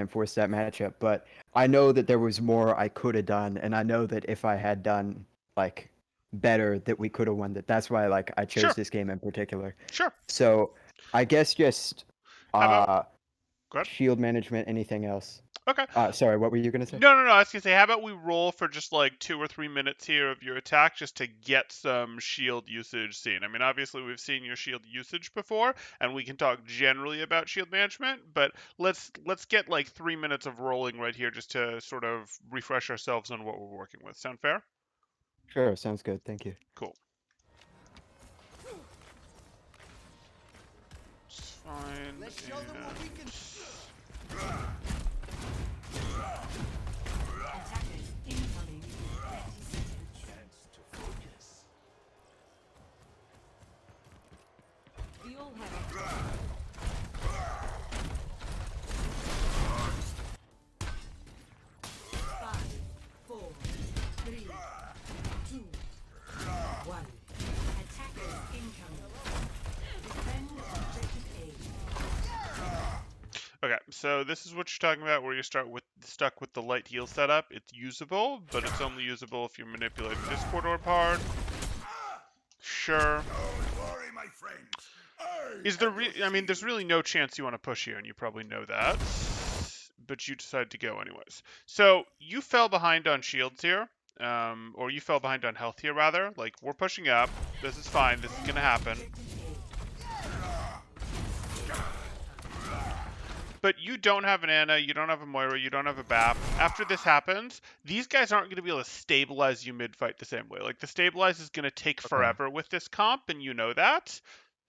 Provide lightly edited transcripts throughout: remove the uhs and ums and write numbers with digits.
and force that matchup, but I know that there was more I could have done, and I know that if I had done like better, that we could have won. That's why like I chose Sure, this game in particular. sure. So I guess just How about uh go ahead. shield management. Anything else? Okay. Sorry, what were you gonna say? No. I was gonna say, how about we roll for just like 2 or 3 minutes here of your attack, just to get some shield usage seen. I mean, obviously we've seen your shield usage before, and we can talk generally about shield management. But let's get like 3 minutes of rolling right here, just to sort of refresh ourselves on what we're working with. Sound fair? Sure, sounds good. Thank you. Cool. It's fine. Let's show them what we can. Attackers incoming. 30 seconds. Chance to focus. We all have five, four, three, two, one. Attackers incoming. Defend objective A. Okay, so this is what you're talking about, where you stuck with the light heal setup. It's usable, but it's only usable if you're manipulating Discord orb hard. Sure. Don't worry, my friends. I mean, there's really no chance you want to push here, and you probably know that. But you decide to go anyways. So you fell behind on shields here, or you fell behind on health here rather. Like, we're pushing up. This is fine. This is gonna happen. But you don't have an Ana, you don't have a Moira, you don't have a BAP. After this happens, these guys aren't going to be able to stabilize you mid-fight the same way. Like, the stabilize is going to take forever with this comp, and you know that.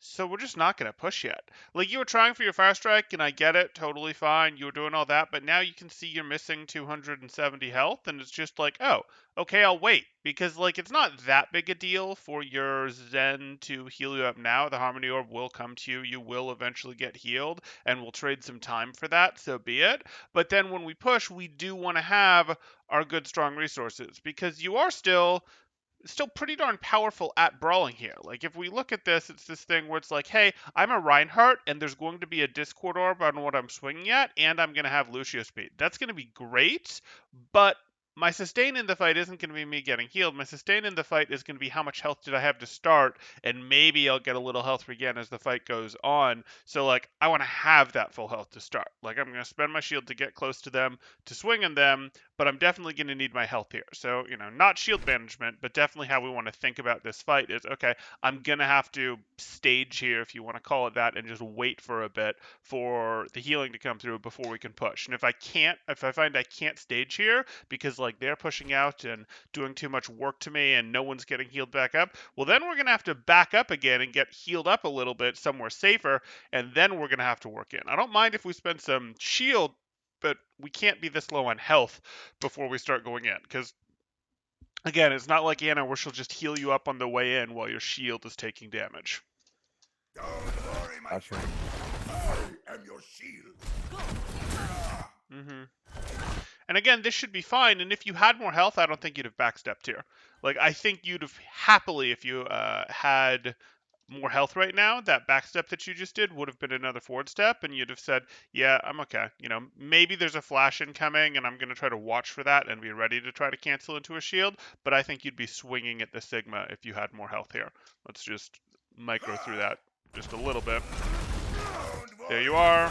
So we're just not going to push yet. Like, you were trying for your Fire Strike, and I get it, totally fine. You were doing all that, but now you can see you're missing 270 health, and it's just like, oh, okay, I'll wait. Because, like, it's not that big a deal for your Zen to heal you up now. The Harmony Orb will come to you. You will eventually get healed, and we'll trade some time for that, so be it. But then when we push, we do want to have our good, strong resources, because you are still pretty darn powerful at brawling here. Like, if we look at this, it's this thing where it's like, hey, I'm a Reinhart, and there's going to be a Discord orb on what I'm swinging at, and I'm going to have Lucio speed. That's going to be great, but my sustain in the fight isn't going to be me getting healed. My sustain in the fight is going to be how much health did I have to start, and maybe I'll get a little health again as the fight goes on. So, like, I want to have that full health to start. Like, I'm going to spend my shield to get close to them, to swing on them, but I'm definitely going to need my health here. So, not shield management, but definitely how we want to think about this fight is, okay, I'm going to have to stage here, if you want to call it that, and just wait for a bit for the healing to come through before we can push. And if I find I can't stage here because, like, they're pushing out and doing too much work to me and no one's getting healed back up, well, then we're going to have to back up again and get healed up a little bit somewhere safer, and then we're going to have to work in. I don't mind if we spend some shield, but we can't be this low on health before we start going in, because again, it's not like Ana where she'll just heal you up on the way in while your shield is taking damage. Don't worry, my friend. I am your shield. And again, this should be fine. And if you had more health, I don't think you'd have backstepped here. Like, I think you'd have happily, if you had more health right now, that backstep that you just did would have been another forward step, and you'd have said, yeah, I'm okay. Maybe there's a flash incoming, and I'm going to try to watch for that and be ready to try to cancel into a shield, but I think you'd be swinging at the Sigma if you had more health here. Let's just micro through that just a little bit. There you are.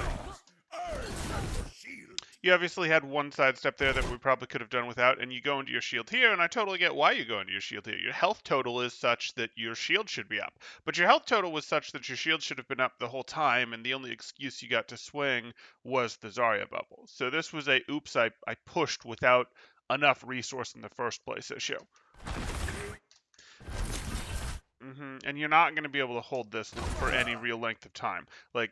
You obviously had one sidestep there that we probably could have done without, and you go into your shield here, and I totally get why you go into your shield here. Your health total is such that your shield should be up. But your health total was such that your shield should have been up the whole time, and the only excuse you got to swing was the Zarya bubble. So this was a oops, I pushed without enough resource in the first place issue. And you're not going to be able to hold this for any real length of time. Like,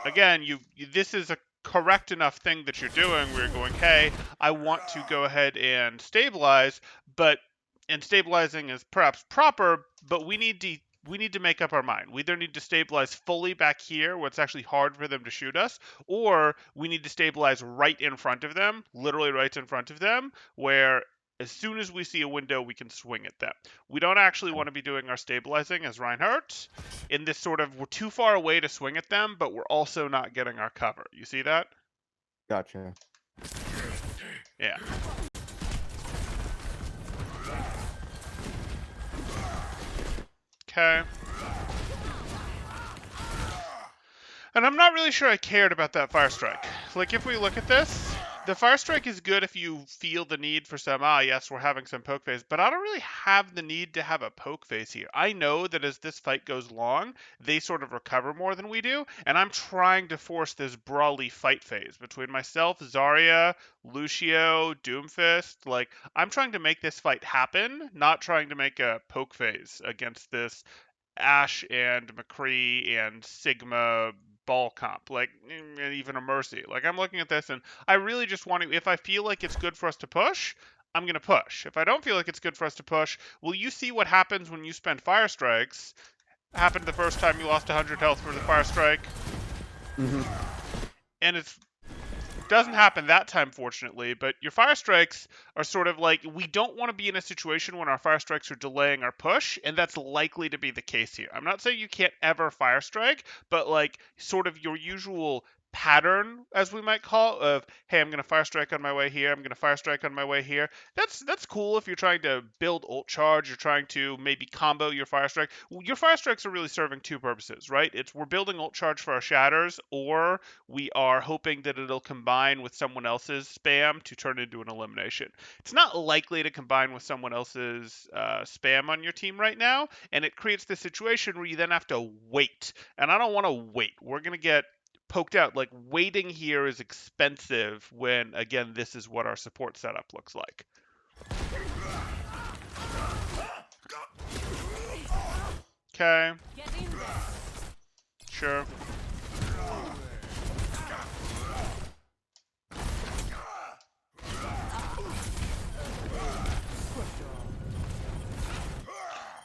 again, this is a correct enough thing that you're doing where you're going, hey, I want to go ahead and stabilize, and stabilizing is perhaps proper, but we need to make up our mind. We either need to stabilize fully back here where it's actually hard for them to shoot us, or we need to stabilize right in front of them, literally right in front of them, where as soon as we see a window, we can swing at them. We don't actually want to be doing our stabilizing as Reinhardt in this sort of, we're too far away to swing at them, but we're also not getting our cover. You see that? Gotcha. Yeah. Okay. And I'm not really sure I cared about that Fire Strike. Like, if we look at this, the Fire Strike is good if you feel the need for some, yes, we're having some poke phase, but I don't really have the need to have a poke phase here. I know that as this fight goes long, they sort of recover more than we do, and I'm trying to force this brawly fight phase between myself, Zarya, Lucio, Doomfist. Like, I'm trying to make this fight happen, not trying to make a poke phase against this Ashe and McCree and Sigma ball comp, like, and even a Mercy. Like, I'm looking at this and I really just want to, if I feel like it's good for us to push, I'm going to push. If I don't feel like it's good for us to push, well, you see what happens when you spend Fire Strikes. Happened the first time you lost 100 health for the Fire Strike. And it's doesn't happen that time, fortunately, but your Fire Strikes are sort of like, we don't want to be in a situation when our Fire Strikes are delaying our push, and that's likely to be the case here. I'm not saying you can't ever Fire Strike, but like sort of your usual pattern, as we might call it, of, hey, I'm going to Fire Strike on my way here, I'm going to Fire Strike on my way here. That's cool if you're trying to build ult charge, you're trying to maybe combo your Fire Strike. Your Fire Strikes are really serving two purposes, right? It's we're building ult charge for our shatters, or we are hoping that it'll combine with someone else's spam to turn into an elimination. It's not likely to combine with someone else's spam on your team right now, and it creates this situation where you then have to wait. And I don't want to wait. We're going to get poked out. Like, waiting here is expensive when, again, this is what our support setup looks like. Okay. Sure.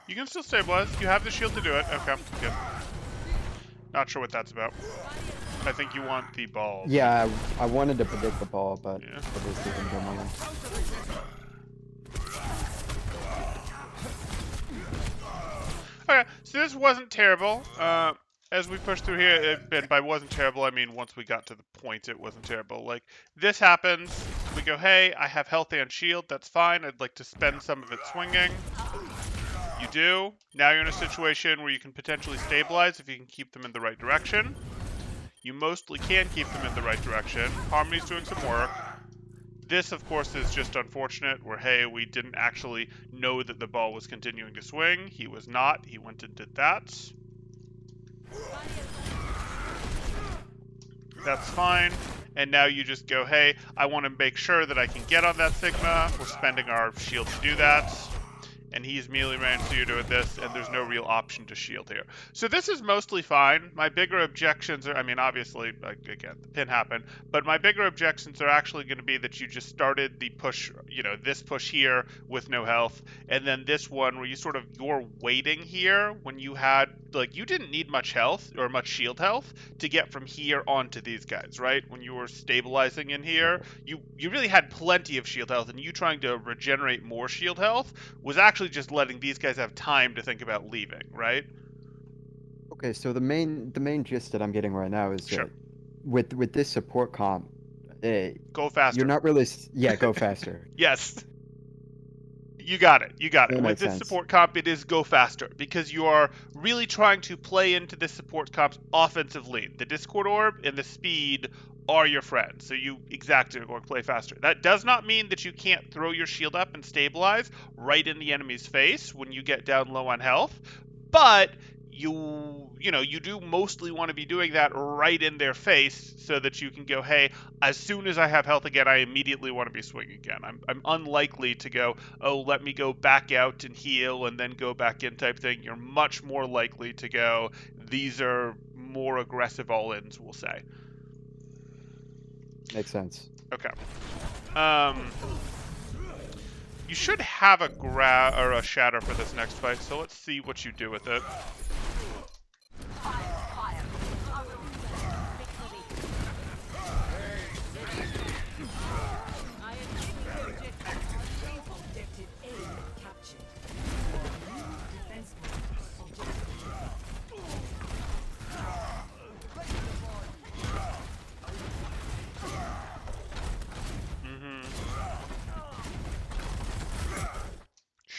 You can still stabilize. You have the shield to do it. Okay, good. Not sure what that's about. I think you want the ball. Yeah, I wanted to predict the ball, but Yeah. obviously didn't go my way. Okay, so this wasn't terrible. As we pushed through here, and by wasn't terrible, I mean once we got to the point, it wasn't terrible. Like, this happens, we go, hey, I have health and shield, that's fine. I'd like to spend some of it swinging. You do. Now you're in a situation where you can potentially stabilize if you can keep them in the right direction. You mostly can keep them in the right direction. Harmony's doing some work. This, of course, is just unfortunate, where, hey, we didn't actually know that the ball was continuing to swing. He was not. He went and did that. That's fine. And now you just go, hey, I want to make sure that I can get on that Sigma. We're spending our shield to do that. And he's melee range, so you're doing this, and there's no real option to shield here. So this is mostly fine. My bigger objections are, I mean, obviously, like, again, the pin happened, but my bigger objections are actually going to be that you just started the push, you know, this push here with no health, and then this one where you're waiting here when you had, like, you didn't need much health, or much shield health, to get from here onto these guys, right? When you were stabilizing in here, you really had plenty of shield health, and you trying to regenerate more shield health was actually just letting these guys have time to think about leaving, right? Okay, so the main gist that I'm getting right now is Sure. that with this support comp, Go faster. you're not really go faster. Yes. You got it. You got it. That With makes this sense. support comp, it is go faster because you are really trying to play into this support comp's offensive lead. The Discord Orb and the speed are your friends, so you exactly are going to play faster. That does not mean that you can't throw your shield up and stabilize right in the enemy's face when you get down low on health, but you do mostly want to be doing that right in their face so that you can go, hey, as soon as I have health again, I immediately want to be swinging again. I'm unlikely to go, oh, let me go back out and heal and then go back in type thing. You're much more likely to go, these are more aggressive all-ins, we'll say. Makes sense. Okay. You should have a a shatter for this next fight, so let's see what you do with it. Objective A captured. Defense objective.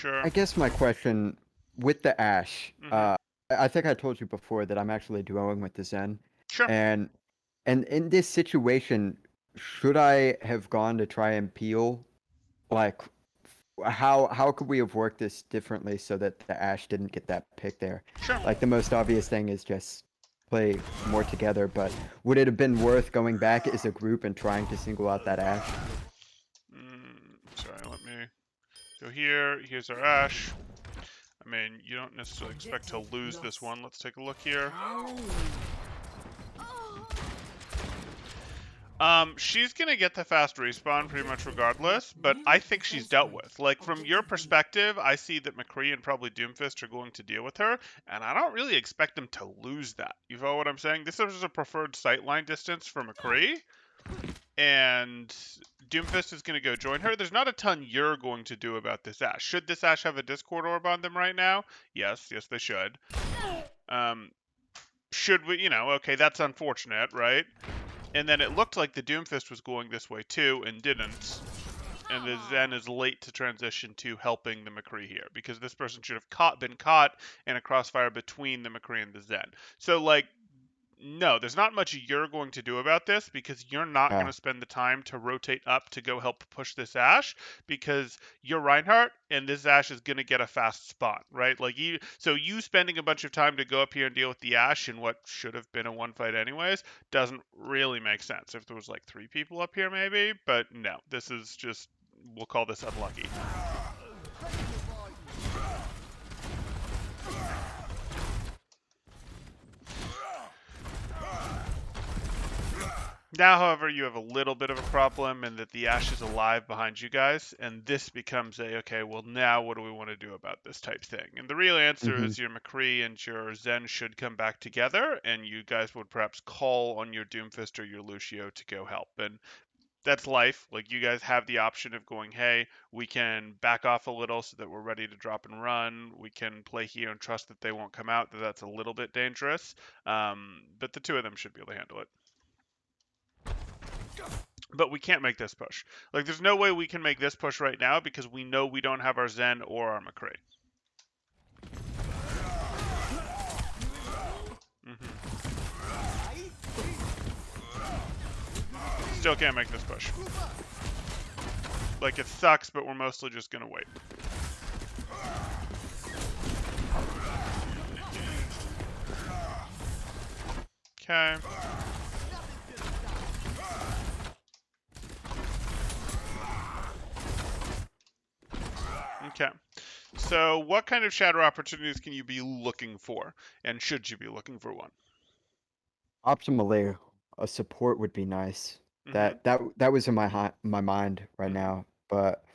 Sure. I guess my question with the Ash, Mhm. I think I told you before that I'm actually duoing with the Zen, Sure. and in this situation, should I have gone to try and peel? Like, how could we have worked this differently so that the Ash didn't get that pick there? Sure. Like the most obvious thing is just play more together, but would it have been worth going back as a group and trying to single out that Ash? Sorry, let me go here. Here's our Ash. I mean, you don't necessarily expect to lose this one. Let's take a look here. She's gonna get the fast respawn pretty much regardless, but I think she's dealt with. Like, from your perspective, I see that McCree and probably Doomfist are going to deal with her, and I don't really expect them to lose that. You follow what I'm saying? This is a preferred sightline distance for McCree, and Doomfist is going to go join her. There's not a ton you're going to do about this Ash. Should this Ash have a Discord orb on them right now? Yes, they should. Should we, okay, that's unfortunate, right? And then it looked like the Doomfist was going this way too, and didn't. And the Zen is late to transition to helping the McCree here, because this person should have been caught in a crossfire between the McCree and the Zen. So, like, no, there's not much you're going to do about this, because you're not going to spend the time to rotate up to go help push this Ash, because you're Reinhart and this Ash is going to get a fast spot, right? Like, you spending a bunch of time to go up here and deal with the Ash in what should have been a one fight anyways doesn't really make sense. If there was like 3 people up here maybe, but no, this is just, we'll call this unlucky. Now, however, you have a little bit of a problem in that the Ash is alive behind you guys, and this becomes okay, well, now what do we want to do about this type thing? And the real answer is your McCree and your Zen should come back together, and you guys would perhaps call on your Doomfist or your Lucio to go help. And that's life. Like, you guys have the option of going, hey, we can back off a little so that we're ready to drop and run. We can play here and trust that they won't come out, that's a little bit dangerous. But the two of them should be able to handle it. But we can't make this push. Like, there's no way we can make this push right now because we know we don't have our Zen or our McCree. Still can't make this push. Like, it sucks, but we're mostly just gonna wait. Okay. Okay. So what kind of shadow opportunities can you be looking for? And should you be looking for one? Optimally, a support would be nice. That was in my mind right now, but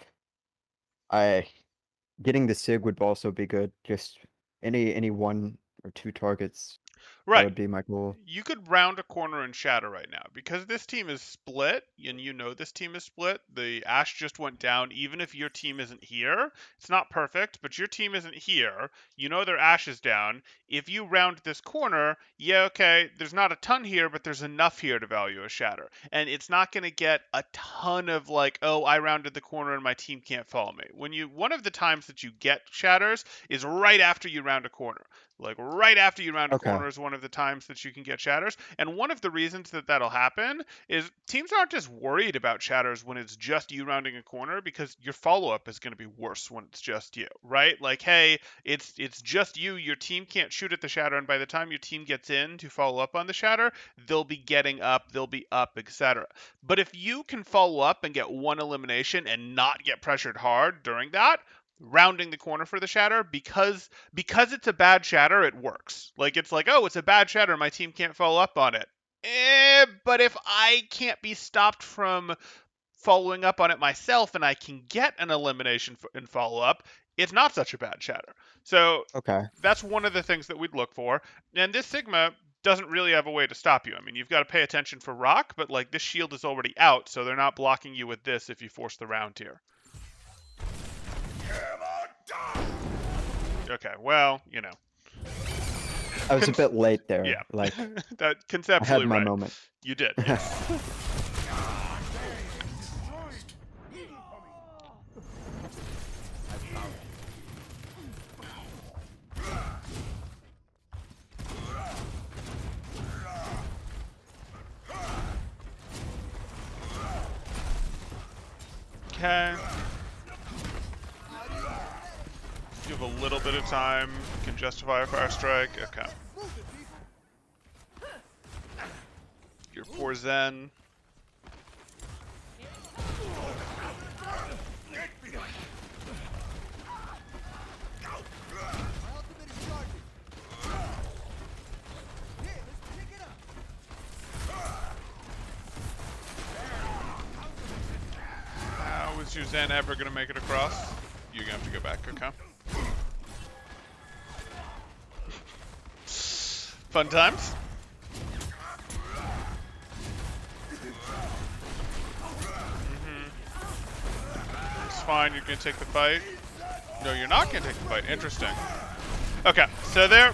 getting the Sig would also be good. Just any 1 or 2 targets. That Right. would be my goal. You could round a corner in shadow right now because this team is split, and you know this team is split. The Ash just went down. Even if your team isn't here, it's not perfect, but your team isn't here. You know their Ash is down. If you round this corner, yeah, okay, there's not a ton here, but there's enough here to value a shatter. And it's not going to get a ton of like, oh, I rounded the corner and my team can't follow me. One of the times that you get shatters is right after you round a corner. Like, right after you round a corner is one of the times that you can get shatters. And one of the reasons that that'll happen is teams aren't just worried about shatters when it's just you rounding a corner, because your follow-up is going to be worse when it's just you, right? Like, hey, it's just you. Your team can't shoot at the shatter, and by the time your team gets in to follow up on the shatter, they'll be getting up, they'll be up, etc. But if you can follow up and get one elimination and not get pressured hard during that, rounding the corner for the shatter, because it's a bad shatter, it works. Like, it's like, oh, it's a bad shatter, my team can't follow up on it. But if I can't be stopped from following up on it myself and I can get an elimination in follow up, it's not such a bad shatter. So that's one of the things that we'd look for. And this Sigma doesn't really have a way to stop you. I mean, you've got to pay attention for Rock, but like, this shield is already out, so they're not blocking you with this if you force the round here. Okay, well, I was a bit late there. Yeah, like that conceptually I had my right. moment. You did. Yes. Okay. You have a little bit of time. You can justify a fire strike. Okay. Your poor Zen. How is your Zen ever gonna make it across? You're gonna have to go back, okay. Fun times. It's fine, you're gonna take the fight. No, you're not gonna take the fight. Interesting. Okay, so there.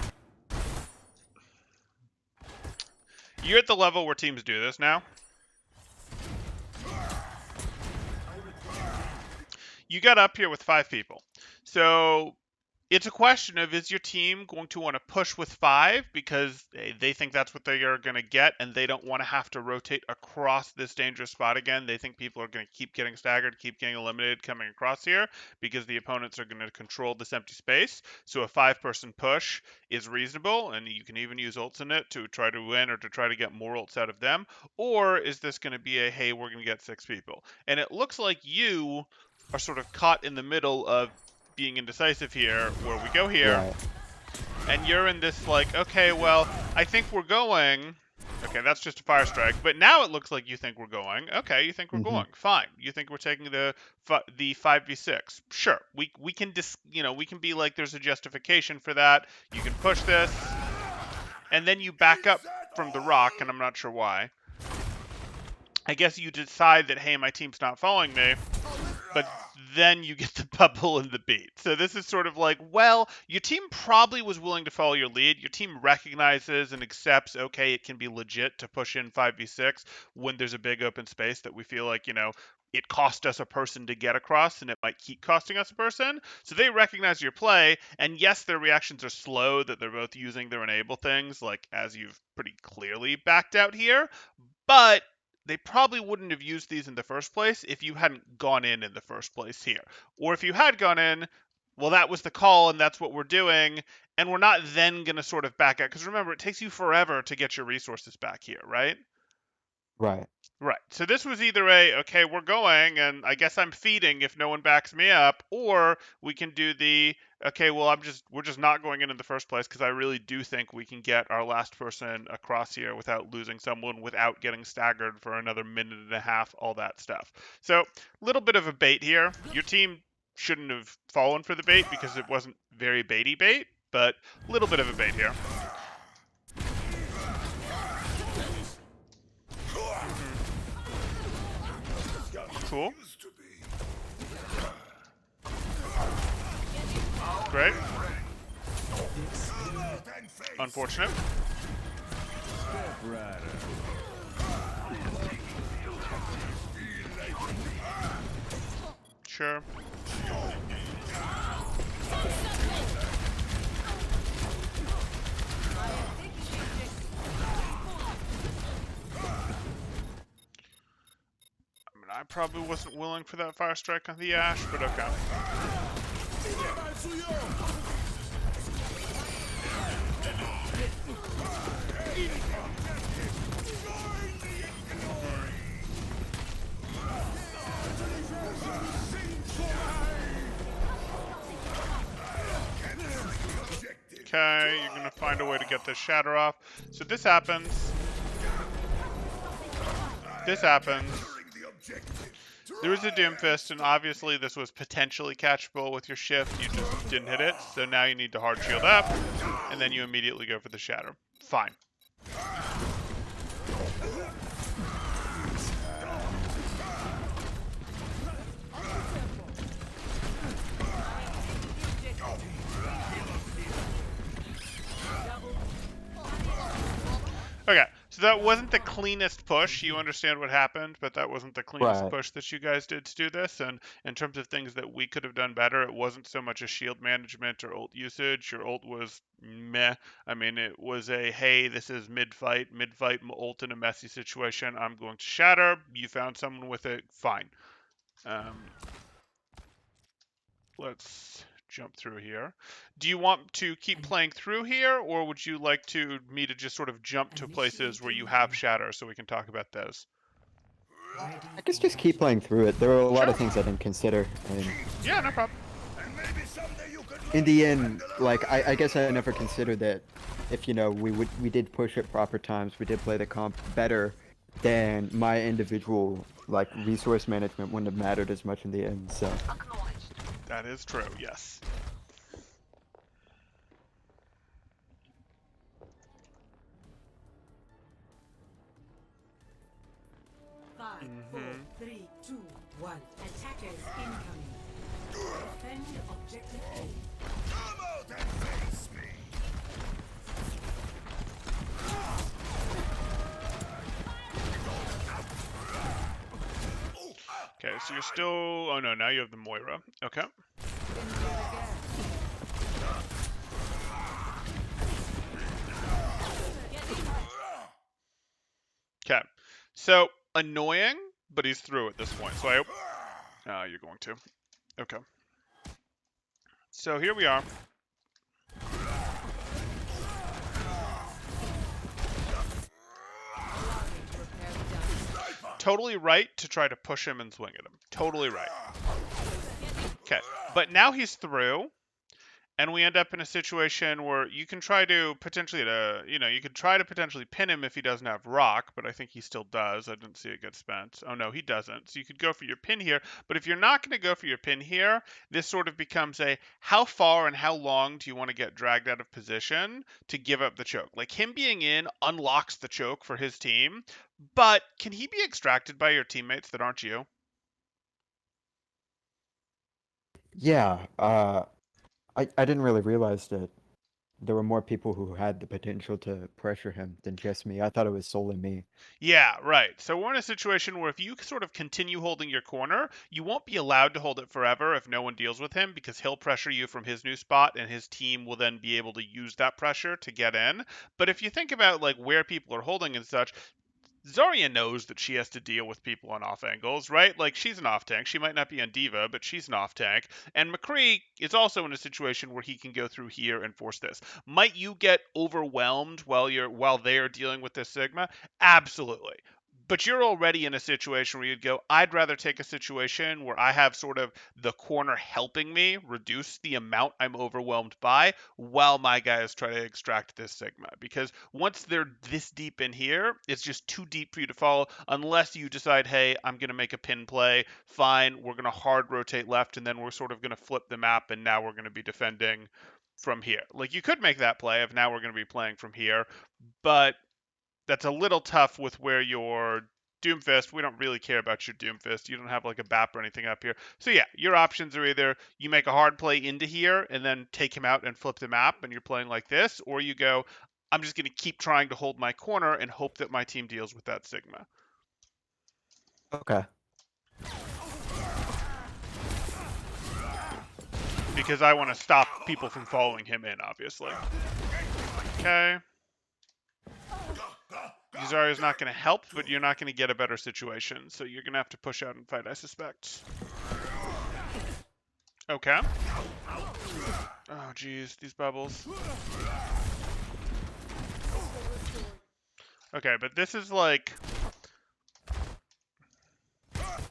You're at the level where teams do this now. You got up here with 5 people. So it's a question of, is your team going to want to push with 5 because they think that's what they are going to get and they don't want to have to rotate across this dangerous spot again? They think people are going to keep getting staggered, keep getting eliminated coming across here because the opponents are going to control this empty space. So a 5-person push is reasonable, and you can even use ults in it to try to win or to try to get more ults out of them. Or is this going to be a, hey, we're going to get 6 people? And it looks like you are sort of caught in the middle of being indecisive here, where we go here, Right. and you're in this like, okay, well, I think we're going. Okay, that's just a fire strike, but now it looks like you think we're going. Okay, you think we're going. Fine. You think we're taking the 5v6. Sure. We can we can be like, there's a justification for that. You can push this, and then you back up from the rock, and I'm not sure why. I guess you decide that, hey, my team's not following me, but then you get the bubble and the beat. So this is sort of like, well, your team probably was willing to follow your lead. Your team recognizes and accepts, okay, it can be legit to push in 5v6 when there's a big open space that we feel like, it cost us a person to get across and it might keep costing us a person. So they recognize your play, and yes, their reactions are slow, that they're both using their enable things, like as you've pretty clearly backed out here, but they probably wouldn't have used these in the first place if you hadn't gone in the first place here. Or if you had gone in, well, that was the call and that's what we're doing, and we're not then going to sort of back out. Because remember, it takes you forever to get your resources back here, right? Right. Right. So this was either a, okay, we're going, and I guess I'm feeding if no one backs me up, or we can do the, okay, well, we're just not going in the first place because I really do think we can get our last person across here without losing someone, without getting staggered for another minute and a half, all that stuff. So a little bit of a bait here. Your team shouldn't have fallen for the bait because it wasn't very baity bait, but a little bit of a bait here. Cool. Great. Unfortunate. Sure. I probably wasn't willing for that fire strike on the Ash, but okay. Okay, you're gonna find a way to get this shatter off. So this happens. This happens. There was a Doomfist, and obviously this was potentially catchable with your shift. You just didn't hit it, so now you need to hard shield up, and then you immediately go for the shatter. Fine. Okay, so that wasn't the cleanest push. You understand what happened, but that wasn't the cleanest push that you guys did to do this. And in terms of things that we could have done better, it wasn't so much a shield management or ult usage. Your ult was meh. I mean, it was a, hey, this is mid-fight ult in a messy situation. I'm going to shatter. You found someone with it. Fine. Let's jump through here. Do you want to keep playing through here, or would you like me to just sort of jump to places where you have shatter so we can talk about those? Ready I guess for just keep playing through it. There were a lot of Sure. things I didn't consider, and Yeah, no problem. And maybe someday you could in learn the to end, handle a like I guess I never considered that if we did push at proper times, we did play the comp better, then my individual like resource management wouldn't have mattered as much in the end. So That is true, yes. Five, 4, 3, 2, 1. Attackers incoming. Defend objective A. Come out and face me. Okay, so you're still... Oh no, now you have the Moira. Okay. Okay. So, annoying, but he's through at this point. So I hope... you're going to. Okay. So here we are. Totally right to try to push him and swing at him. Totally right. Okay. But now he's through. And we end up in a situation where you can try to potentially, you could try to potentially pin him if he doesn't have rock, but I think he still does. I didn't see it get spent. Oh no, he doesn't. So you could go for your pin here, but if you're not going to go for your pin here, this sort of becomes a how far and how long do you want to get dragged out of position to give up the choke? Like him being in unlocks the choke for his team, but can he be extracted by your teammates that aren't you? yeah, I didn't really realize that there were more people who had the potential to pressure him than just me. I thought it was solely me. Yeah, right. So we're in a situation where if you sort of continue holding your corner, you won't be allowed to hold it forever if no one deals with him because he'll pressure you from his new spot and his team will then be able to use that pressure to get in. But if you think about like where people are holding and such, Zarya knows that she has to deal with people on off angles, right? Like she's an off tank. She might not be on Diva, but she's an off tank. And McCree is also in a situation where he can go through here and force this. Might you get overwhelmed while they are dealing with this Sigma? Absolutely. But you're already in a situation where you'd go, I'd rather take a situation where I have sort of the corner helping me reduce the amount I'm overwhelmed by while my guys try to extract this Sigma. Because once they're this deep in here, it's just too deep for you to follow unless you decide, hey, I'm going to make a pin play. Fine, we're going to hard rotate left, and then we're sort of going to flip the map, and now we're going to be defending from here. Like, you could make that play of now we're going to be playing from here, but that's a little tough with where your Doomfist, we don't really care about your Doomfist. You don't have like a BAP or anything up here. So yeah, your options are either you make a hard play into here and then take him out and flip the map and you're playing like this, or you go, I'm just going to keep trying to hold my corner and hope that my team deals with that Sigma. Okay. Because I want to stop people from following him in, obviously. Okay. Zarya's not going to help, but you're not going to get a better situation, so you're going to have to push out and fight, I suspect. Okay. Oh, geez, these bubbles. Okay, but this is like... That's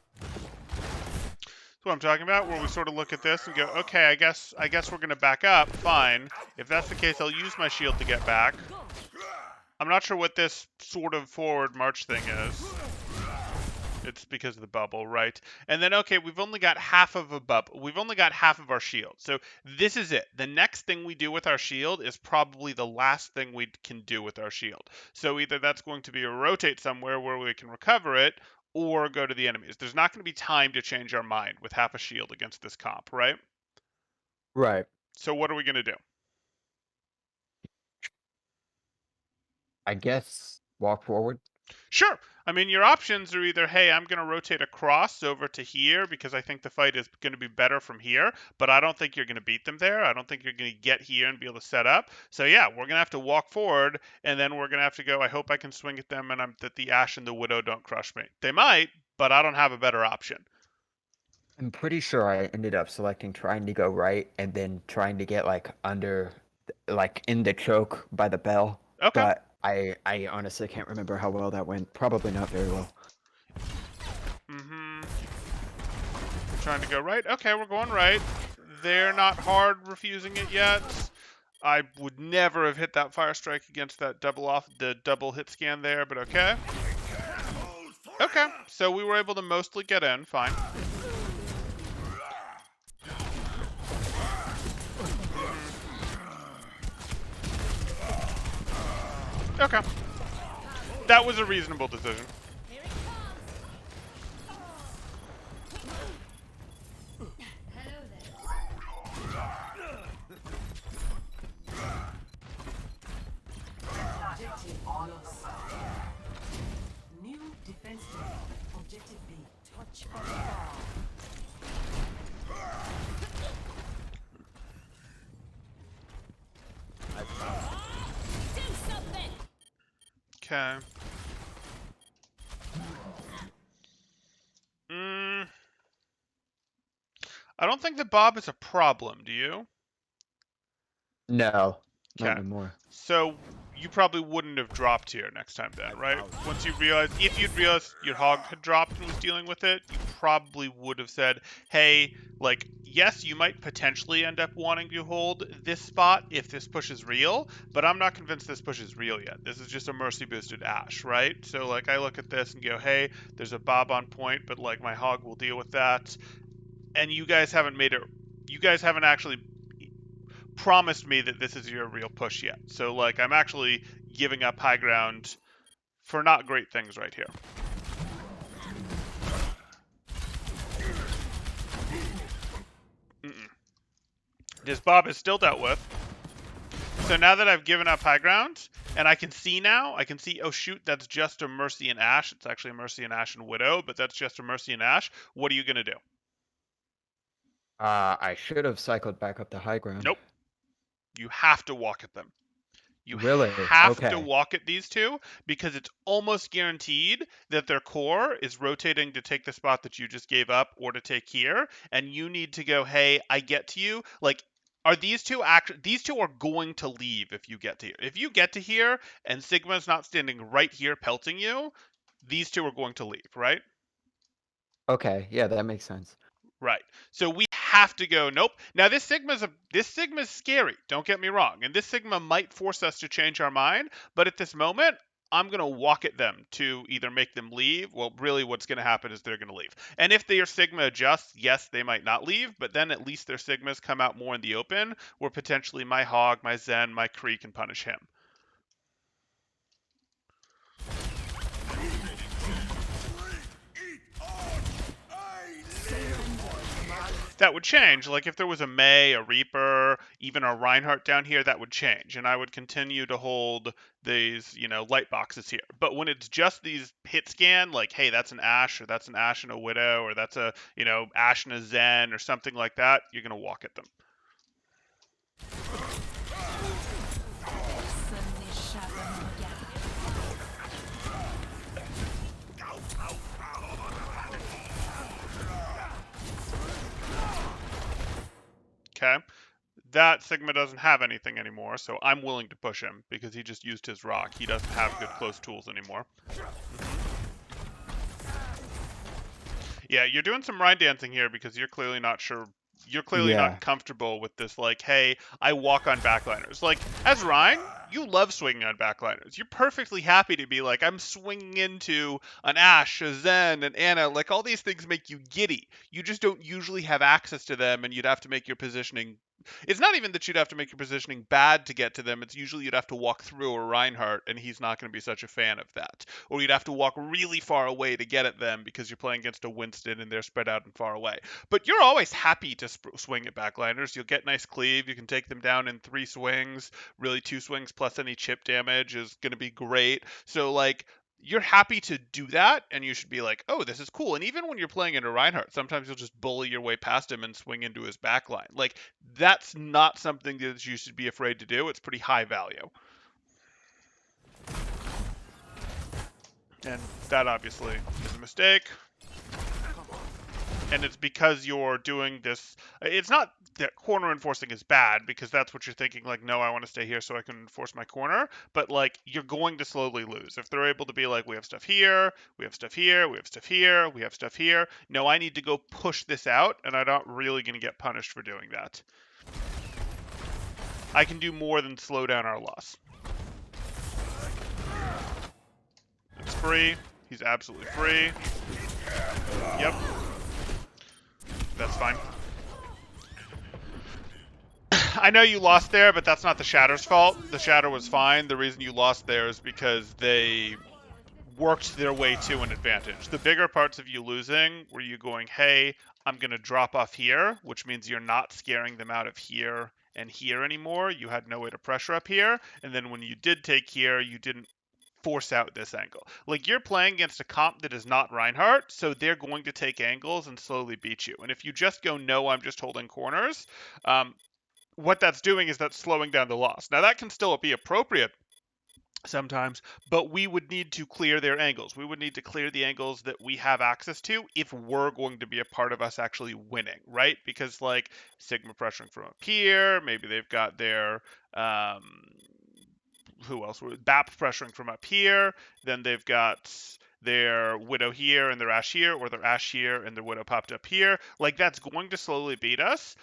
what I'm talking about, where we sort of look at this and go, okay, I guess we're going to back up. Fine. If that's the case, I'll use my shield to get back. I'm not sure what this sort of forward march thing is. It's because of the bubble, right? And then, okay, we've only got half of a bubble. We've only got half of our shield. So this is it. The next thing we do with our shield is probably the last thing we can do with our shield. So either that's going to be a rotate somewhere where we can recover it, or go to the enemies. There's not going to be time to change our mind with half a shield against this comp, right? Right. So what are we going to do? I guess walk forward. Sure. I mean, your options are either, hey, I'm going to rotate across over to here because I think the fight is going to be better from here, but I don't think you're going to beat them there. I don't think you're going to get here and be able to set up. So yeah, we're going to have to walk forward, and then we're going to have to go, I hope I can swing at them and that the Ashe and the Widow don't crush me. They might, but I don't have a better option. I'm pretty sure I ended up selecting trying to go right and then trying to get like under, like in the choke by the bell. Okay. But I honestly can't remember how well that went. Probably not very well. Mm-hmm. Trying to go right. Okay, we're going right. They're not hard refusing it yet. I would never have hit that fire strike against that double hit scan there, but okay. Okay, so we were able to mostly get in. Fine. Okay. That was a reasonable decision. Objective lost. New defense line. Objective B. Touch and fall. Okay. I don't think the Bob is a problem, do you? No, not Okay. anymore. So you probably wouldn't have dropped here next time then, right? Once you realized, if you'd realized your hog had dropped and was dealing with it, you probably would have said, hey, like, yes, you might potentially end up wanting to hold this spot if this push is real, but I'm not convinced this push is real yet. This is just a mercy boosted Ash, right? So, like, I look at this and go, hey, there's a Bob on point, but, like, my hog will deal with that. And you guys haven't actually promised me that this is your real push yet. So, like, I'm actually giving up high ground for not great things right here. This Bob is still dealt with. So now that I've given up high ground, and I can see, oh shoot, that's just a Mercy and Ash. It's actually a Mercy and Ash and Widow, but that's just a Mercy and Ash. What are you going to do? I should have cycled back up to high ground. Nope. You have to walk at them. You Really? have to Okay. walk at these two because it's almost guaranteed that their core is rotating to take the spot that you just gave up or to take here, and you need to go, hey, I get to you. Like, are these two these two are going to leave if you get to here. If you get to here and Sigma's not standing right here pelting you, these two are going to leave, right? Okay. Yeah, that makes sense. Right. So we have to go, nope. Now this Sigma's scary, don't get me wrong. And this Sigma might force us to change our mind, but at this moment, I'm going to walk at them to either make them leave. Well, really what's going to happen is they're going to leave. And if their Sigma adjusts, yes, they might not leave, but then at least their Sigmas come out more in the open, where potentially my Hog, my Zen, my Kree can punish him. That would change. Like if there was a May, a Reaper, even a Reinhart down here, that would change. And I would continue to hold these, light boxes here. But when it's just these hit scan, like, hey, that's an Ash, or that's an Ash and a Widow, or that's a, Ash and a Zen, or something like that, you're going to walk at them. Okay. That Sigma doesn't have anything anymore, so I'm willing to push him because he just used his rock. He doesn't have good close tools anymore. Yeah, you're doing some Rhine dancing here because you're clearly not sure. You're clearly not comfortable with this, like, hey, I walk on backliners. Like, as Rhine, you love swinging on backliners. You're perfectly happy to be like, I'm swinging into an Ash, a Zen, an Anna. Like, all these things make you giddy. You just don't usually have access to them, and you'd have to make your positioning. It's not even that you'd have to make your positioning bad to get to them. It's usually you'd have to walk through a Reinhardt, and he's not going to be such a fan of that. Or you'd have to walk really far away to get at them because you're playing against a Winston and they're spread out and far away. But you're always happy to swing at backliners. You'll get nice cleave. You can take them down in 3 swings. Really, 2 swings plus any chip damage is going to be great. So, like, you're happy to do that, and you should be like, oh, this is cool. And even when you're playing into Reinhardt, sometimes you'll just bully your way past him and swing into his backline. Like, that's not something that you should be afraid to do. It's pretty high value. And that obviously is a mistake. and it's because you're doing this. It's not that corner enforcing is bad, because that's what you're thinking, like, no, I want to stay here so I can enforce my corner, but like you're going to slowly lose if they're able to be like, we have stuff here, we have stuff here, we have stuff here, we have stuff here. No, I need to go push this out, and I'm not really going to get punished for doing that. I can do more than slow down our loss. It's free. He's absolutely free. Yep. That's fine. I know you lost there, but that's not the Shatter's fault. The Shatter was fine. The reason you lost there is because they worked their way to an advantage. The bigger parts of you losing were you going, hey, I'm going to drop off here, which means you're not scaring them out of here and here anymore. You had no way to pressure up here. And then when you did take here, you didn't force out this angle. Like, you're playing against a comp that is not Reinhart, so they're going to take angles and slowly beat you. And if you just go, no, I'm just holding corners, what that's doing is that's slowing down the loss. Now, that can still be appropriate sometimes, but we would need to clear their angles. We would need to clear the angles that we have access to if we're going to be a part of us actually winning, right? Because, like, Sigma pressuring from up here, maybe they've got their who else? BAP pressuring from up here. Then they've got their Widow here and their Ashe here, or their Ashe here and their Widow popped up here. Like, that's going to slowly beat us.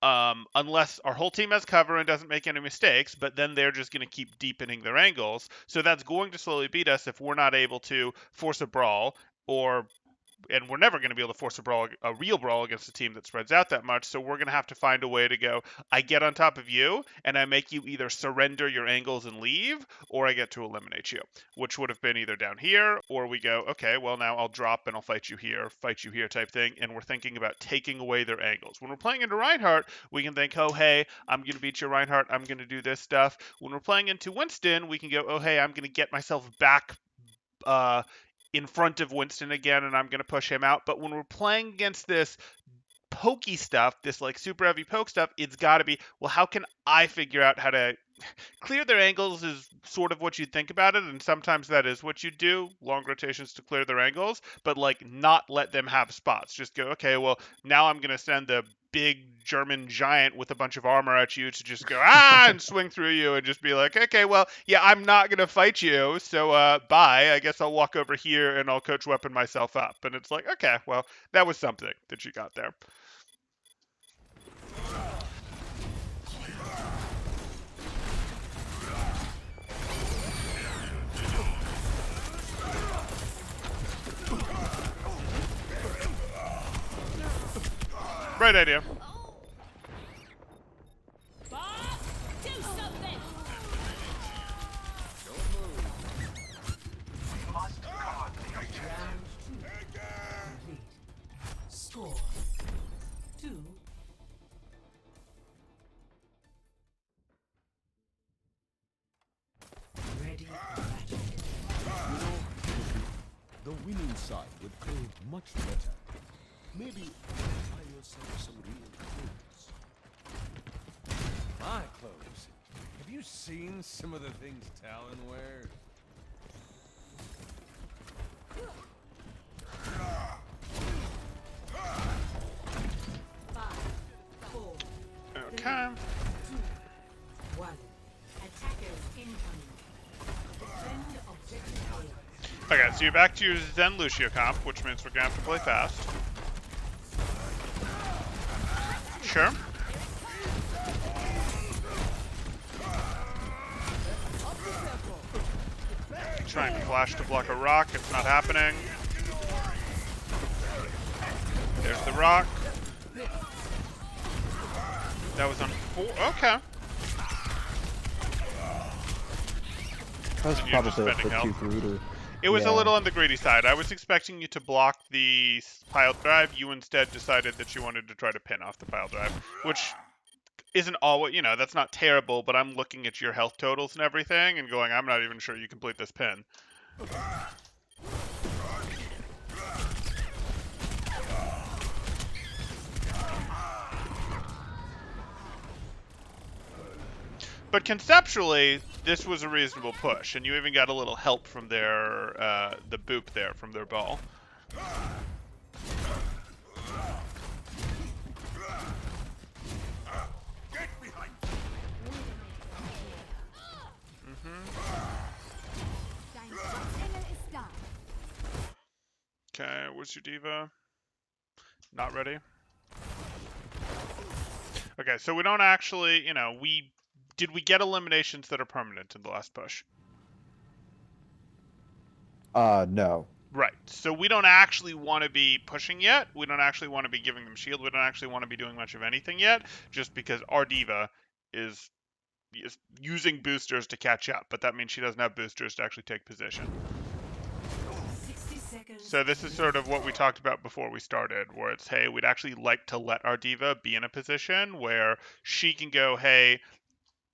Unless our whole team has cover and doesn't make any mistakes, but then they're just going to keep deepening their angles. So that's going to slowly beat us if we're not able to force a brawl, and we're never going to be able to force a real brawl against a team that spreads out that much. So we're going to have to find a way to go, I get on top of you, and I make you either surrender your angles and leave, or I get to eliminate you, which would have been either down here, or we go, okay, well, now I'll drop and I'll fight you here type thing, and we're thinking about taking away their angles. When we're playing into Reinhardt, we can think, oh, hey, I'm going to beat you, Reinhardt, I'm going to do this stuff. When we're playing into Winston, we can go, oh, hey, I'm going to get myself back in front of Winston again, and I'm going to push him out. But when we're playing against this pokey stuff, this like super heavy poke stuff, it's got to be, well, how can I figure out how to clear their angles is sort of what you think about it, and sometimes that is what you do, long rotations to clear their angles, but like not let them have spots. Just go, okay, well, now I'm going to send the big German giant with a bunch of armor at you to just go, and swing through you and just be like, okay, well, yeah, I'm not going to fight you, so bye. I guess I'll walk over here and I'll coach weapon myself up. And it's like, okay, well, that was something that you got there. Right idea. Bob, do something. Score 2. Ready for battle. The winning side would play much better. Maybe buy yourself some real clothes. My clothes? Have you seen some of the things Talon wears? Okay. 2, 1. Attackers incoming. Defend objective A. Okay, so you're back to your Zen Lucio comp, which means we're going to have to play fast. Sure. Trying to flash to block a rock. It's not happening. There's the rock. That was on 4. Okay. That was And you're just probably a spending bit too health. brutal. It was a Yeah. little on the greedy side. I was expecting you to block the pile drive. You instead decided that you wanted to try to pin off the pile drive, which isn't always, that's not terrible, but I'm looking at your health totals and everything and going, I'm not even sure you complete this pin. But conceptually, this was a reasonable push, and you even got a little help from their, the boop there, from their ball. where's your diva? Not ready. Okay, so we don't actually, did we get eliminations that are permanent in the last push? No. Right. So we don't actually want to be pushing yet. We don't actually want to be giving them shield. We don't actually want to be doing much of anything yet, just because our diva is using boosters to catch up, but that means she doesn't have boosters to actually take position. 60 seconds. So this is sort of what we talked about before we started, where it's, hey, we'd actually like to let our diva be in a position where she can go, hey,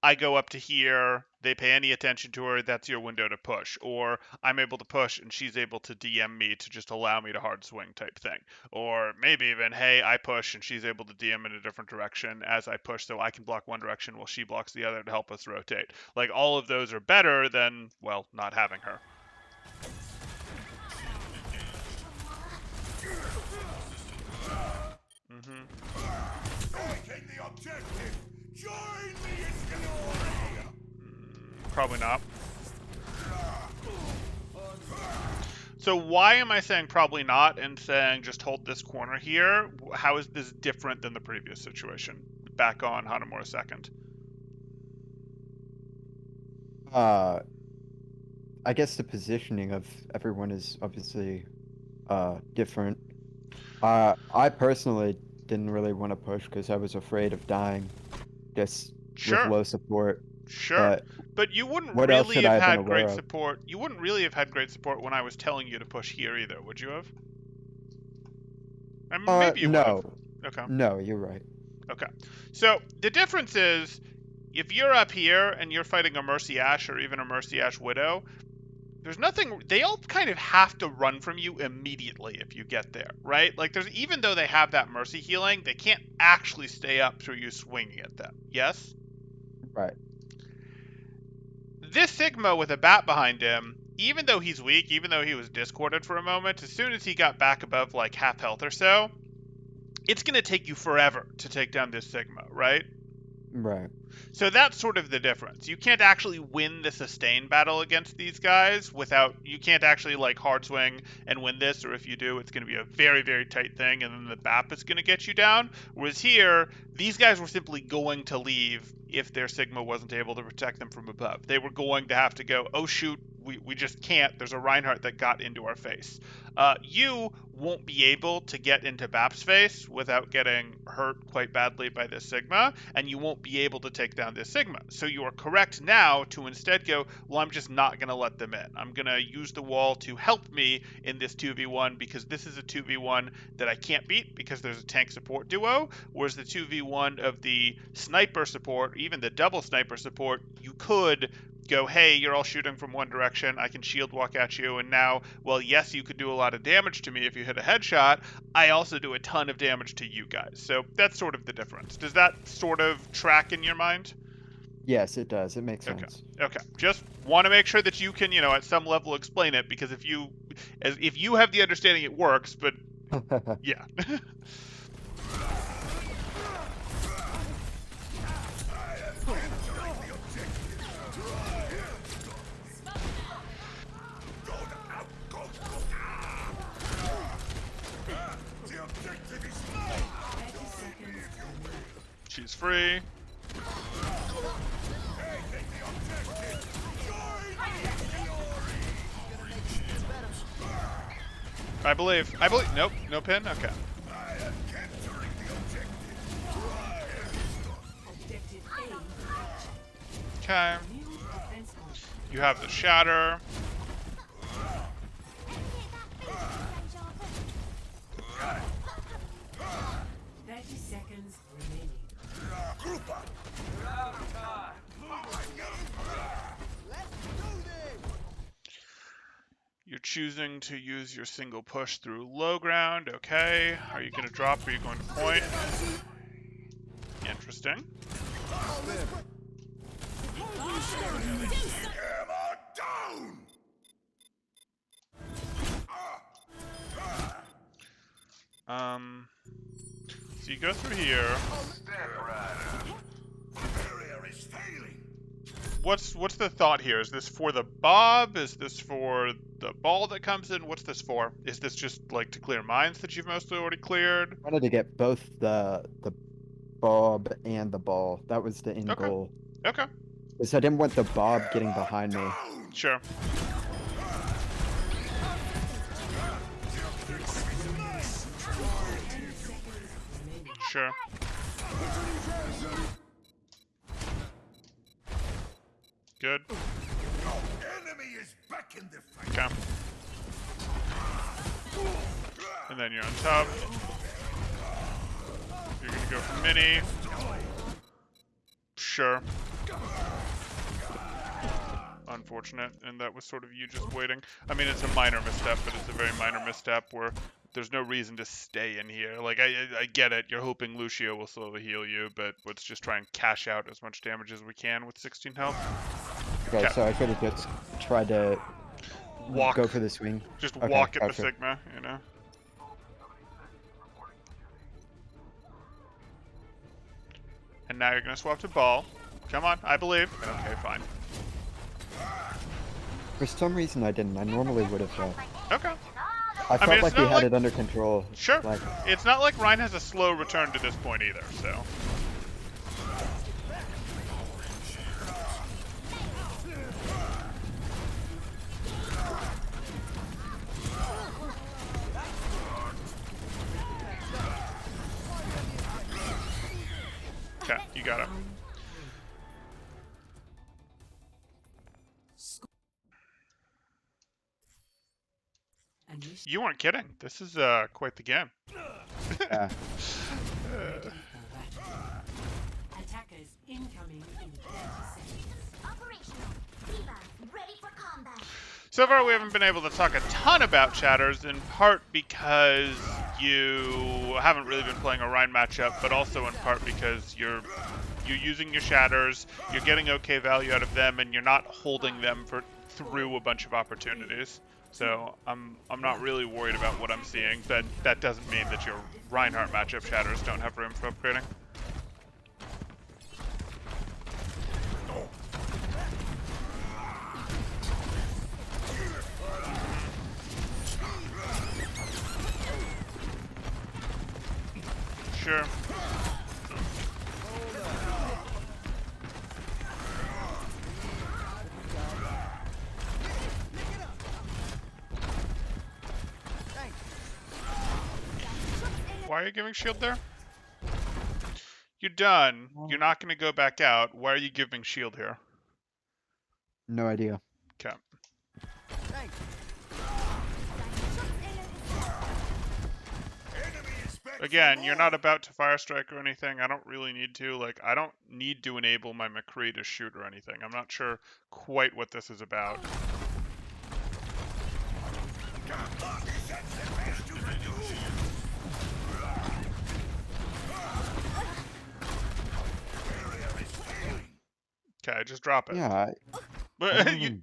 I go up to here, they pay any attention to her, that's your window to push. Or I'm able to push and she's able to DM me to just allow me to hard swing type thing. Or maybe even, hey, I push and she's able to DM in a different direction as I push, so I can block one direction while she blocks the other to help us rotate. Like, all of those are better than, well, not having her. Take the objective. Join me in glory. Probably not. So why am I saying probably not and saying just hold this corner here? How is this different than the previous situation? Back on Hanamura second. I guess the positioning of everyone is obviously different. I personally didn't really want to push because I was afraid of dying just with Sure. low support. Sure. But you wouldn't what else really should I have have been had great aware of? support. You wouldn't really have had great support when I was telling you to push here either, would you have? I mean, maybe you would have. No. Okay. No, you're right. Okay. So the difference is, if you're up here and you're fighting a Mercy Ash or even a Mercy Ash Widow, there's nothing, they all kind of have to run from you immediately if you get there, right? Like, there's, even though they have that Mercy healing, they can't actually stay up through you swinging at them. Yes? Right. This Sigma with a bat behind him, even though he's weak, even though he was discorded for a moment, as soon as he got back above like half health or so, it's going to take you forever to take down this Sigma, right? Right. So that's sort of the difference. You can't actually win the sustain battle against these guys without, you can't actually like hard swing and win this, or if you do, it's going to be a very, very tight thing, and then the BAP is going to get you down. Whereas here, these guys were simply going to leave if their Sigma wasn't able to protect them from above. They were going to have to go, oh shoot, we just can't. There's a Reinhart that got into our face. You won't be able to get into BAP's face without getting hurt quite badly by this Sigma, and you won't be able to take down this Sigma. So you are correct now to instead go, well, I'm just not going to let them in. I'm going to use the wall to help me in this 2v1, because this is a 2v1 that I can't beat because there's a tank support duo, whereas the 2v1 of the sniper support, even the double sniper support, you could go, hey, you're all shooting from one direction, I can shield walk at you, and now, well, yes, you could do a lot of damage to me if you hit a headshot, I also do a ton of damage to you guys. So that's sort of the difference. Does that sort of track in your mind? Yes, it does. It makes sense. Okay. Just want to make sure that you can, at some level explain it, because if you have the understanding, it works, but yeah. She's free. I believe. Nope. No pin? Okay. Okay. You have the shatter. You're choosing to use your single push through low ground. Okay. Are you going to drop or are you going to point? Interesting. So you go through here. Barrier is failing. what's the thought here? Is this for the bob? Is this for the ball that comes in? What's this for? Is this just like to clear mines that you've mostly already cleared? I wanted to get both the bob and the ball. That was the end Okay. goal. Okay. Because I didn't want the bob getting behind me. Sure. Sure. Good. Enemy is back in the fight. Okay. And then you're on top. You're gonna go for mini. Sure. Unfortunate, and that was sort of you just waiting. I mean, it's a minor misstep, but it's a very minor misstep where there's no reason to stay in here. Like, I get it. You're hoping Lucio will slowly heal you, but let's just try and cash out as much damage as we can with 16 health. Okay, so I should have just tried to Walk. go for the swing. Just Okay, walk at the gotcha. Sigma, you know? And now you're going to swap to ball. Come on, I believe. Okay, fine. For some reason I didn't. I normally would have. Okay. I felt mean, it's like we not had like- it under control. Sure. Like, It's not like Ryan has a slow return to this point either, so. Okay, you got it. You weren't kidding. This is quite the game. yeah. Attackers incoming in 30 seconds. Operational. Diva, ready for combat. So far, we haven't been able to talk a ton about Shatters, in part because you haven't really been playing a Rhine matchup, but also in part because you're using your Shatters, you're getting okay value out of them, and you're not holding them through a bunch of opportunities. So I'm not really worried about what I'm seeing, but that doesn't mean that your Reinhardt matchup Shatters don't have room for upgrading. Sure. Why are you giving shield there? You're done. You're not going to go back out. Why are you giving shield here? No idea. Okay. Again, you're not about to fire strike or anything. I don't really need to. Like, I don't need to enable my McCree to shoot or anything. I'm not sure quite what this is about. Okay, just drop it. Yeah. But you,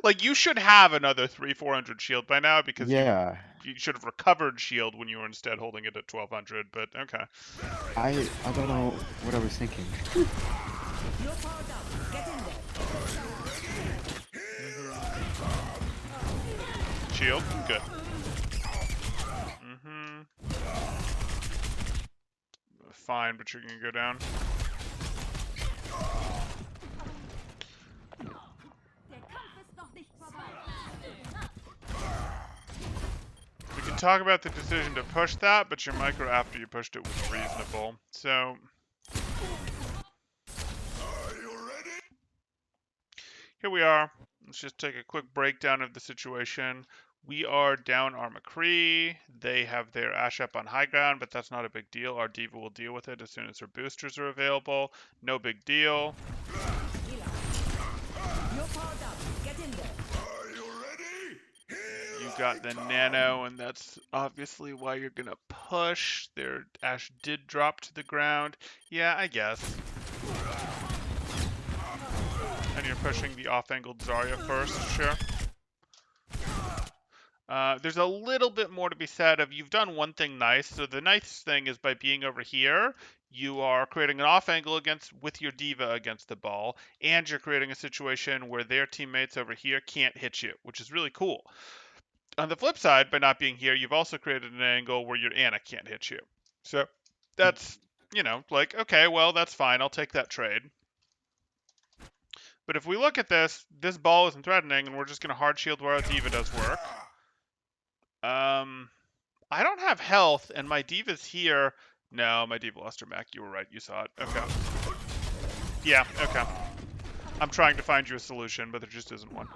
like, you should have another 300-400 shield by now because Yeah. you should have recovered shield when you were instead holding it at 1200. But okay. I don't know what I was thinking. You're powered up. Get in there. Shield, good. Fine, but you're gonna go down. We can talk about the decision to push that, but your micro after you pushed it was reasonable. So here we are. Let's just take a quick breakdown of the situation. We are down our McCree. They have their Ash up on high ground, but that's not a big deal. Our Diva will deal with it as soon as her boosters are available. No big deal. You're powered up. Get in there. You got the Nano, and that's obviously why you're gonna push. Their Ash did drop to the ground. Yeah, I guess. And you're pushing the off-angled Zarya first, sure. There's a little bit more to be said of you've done one thing nice. So the nice thing is by being over here, you are creating an off angle with your diva against the ball, and you're creating a situation where their teammates over here can't hit you, which is really cool. On the flip side, by not being here, you've also created an angle where your Ana can't hit you. So that's, like, okay, well, that's fine. I'll take that trade. But if we look at this ball isn't threatening, and we're just going to hard shield where our diva does work. I don't have health, and my diva's here. No, my diva lost her mech. You were right. You saw it. Okay. Yeah, okay. I'm trying to find you a solution, but there just isn't one.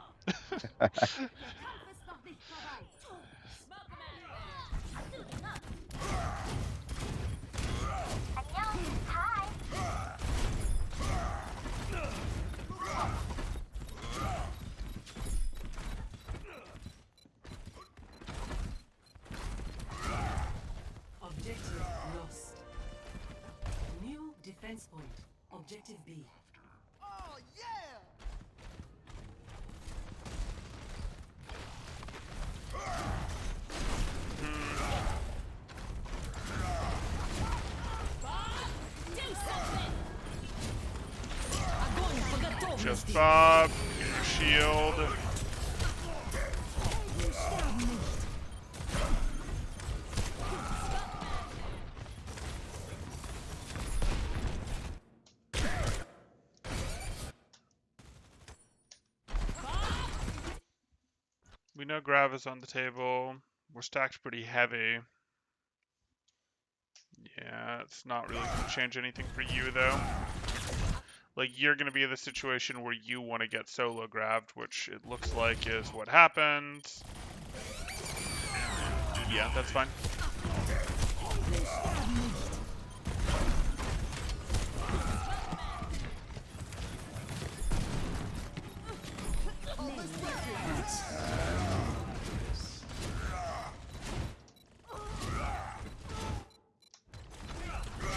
Objective lost. New defense point. Objective B. Oh, yeah! Just Bob, get your shield. We know Grav is on the table. We're stacked pretty heavy. Yeah, it's not really going to change anything for you, though. Like, you're going to be in the situation where you want to get solo grabbed, which it looks like is what happened. Yeah, that's fine.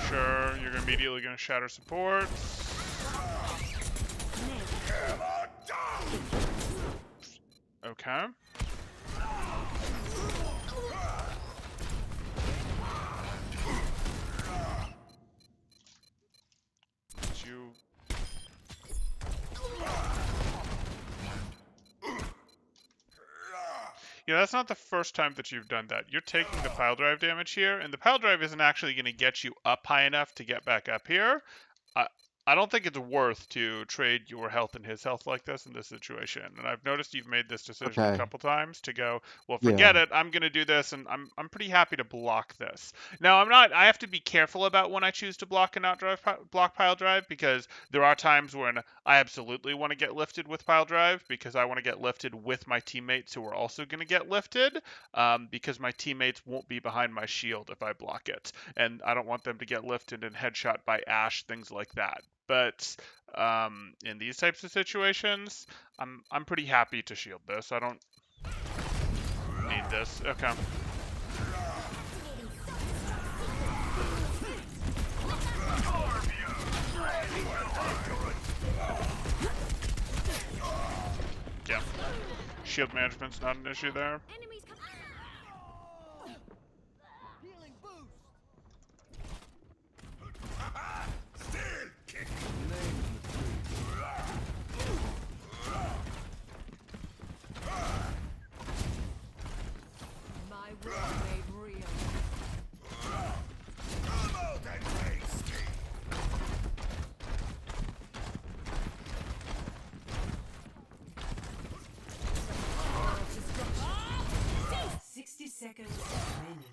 Sure, you're immediately going to shatter support. Okay. You. Yeah, that's not the first time that you've done that. You're taking the pile drive damage here, and the pile drive isn't actually going to get you up high enough to get back up here. I don't think it's worth to trade your health and his health like this in this situation. And I've noticed you've made this decision a couple times to go, well, forget it. I'm going to do this, and I'm pretty happy to block this. Now, I have to be careful about when I choose to block and not block pile drive, because there are times when I absolutely want to get lifted with pile drive, because I want to get lifted with my teammates who are also going to get lifted, because my teammates won't be behind my shield if I block it. And I don't want them to get lifted and headshot by Ashe, things like that. But in these types of situations, I'm pretty happy to shield this. I don't need this. Okay. Yeah. Shield management's not an issue there. Healing boost! My world made real. Seconds remaining.